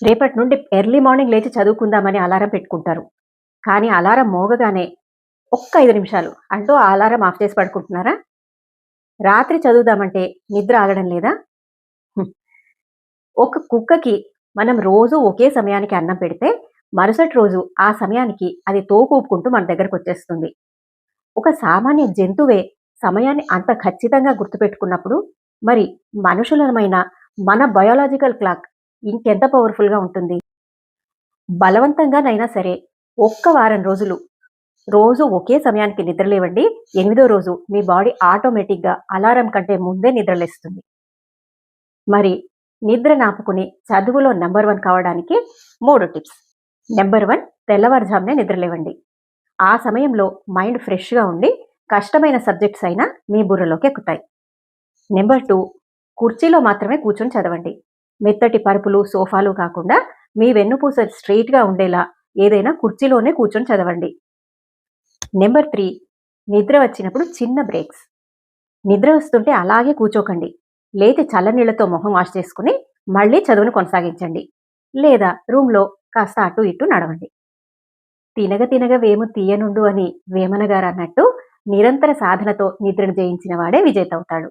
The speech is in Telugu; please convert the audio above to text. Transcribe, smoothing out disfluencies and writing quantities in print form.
రేపటి నుండి ఎర్లీ మార్నింగ్ లేచి చదువుకుందామని అలారం పెట్టుకుంటారు. కానీ అలారం మోగగానే ఒక్క 5 నిమిషాలు అంటూ ఆ అలారం ఆఫ్ చేసి పడుకుంటున్నారా? రాత్రి చదువుదామంటే నిద్ర ఆగడం లేదా? హ్మ్. ఒక కుక్కకి మనం రోజు ఒకే సమయానికి అన్నం పెడితే, మరుసటి రోజు ఆ సమయానికి అది తోకూపుకుంటూ మన దగ్గరకొచ్చేస్తుంది. ఒక సామాన్య జంతువే సమయాన్ని అంత ఖచ్చితంగా గుర్తుపెట్టుకున్నప్పుడు, మరి మనుషులమైన మన బయోలాజికల్ క్లాక్ ఇంకెంత పవర్‌ఫుల్‌గా ఉంటుంది? బలవంతంగానైనా సరే, ఒక్క వారం రోజులు రోజు ఒకే సమయానికి నిద్రలేవండి. ఎనిమిదో రోజు మీ బాడీ ఆటోమేటిక్‌గా అలారం కంటే ముందే నిద్రలేస్తుంది. మరి నిద్రనాపుకుని చదువులో నంబర్ 1 కావడానికి 3 టిప్స్. నంబర్ 1, తెల్లవారుజామునే నిద్రలేవండి. ఆ సమయంలో మైండ్ ఫ్రెష్‌గా ఉండి కష్టమైన సబ్జెక్ట్స్ అయినా మీ బుర్రలోకెక్కుతాయి. నంబర్ 2, కుర్చీలో మాత్రమే కూర్చొని చదవండి. మెత్తటి పరుపులు, సోఫాలు కాకుండా మీ వెన్నుపూస స్ట్రెయిట్‌గా ఉండేలా ఏదైనా కుర్చీలోనే కూర్చొని చదవండి. నంబర్ 3, నిద్ర వచ్చినప్పుడు చిన్న బ్రేక్స్. నిద్ర వస్తుంటే అలాగే కూర్చోకండి. లేచి చల్లనీళ్లతో మొహం వాష్ చేసుకుని మళ్ళీ చదువును కొనసాగించండి. లేదా రూమ్‌లో కాస్త అటు ఇటు నడవండి. తినగ తినగ వేము తీయనుండు అని వేమన గారన్నట్టు నిరంతర సాధనతో నిద్రను జయించిన వాడే విజేతవుతాడు.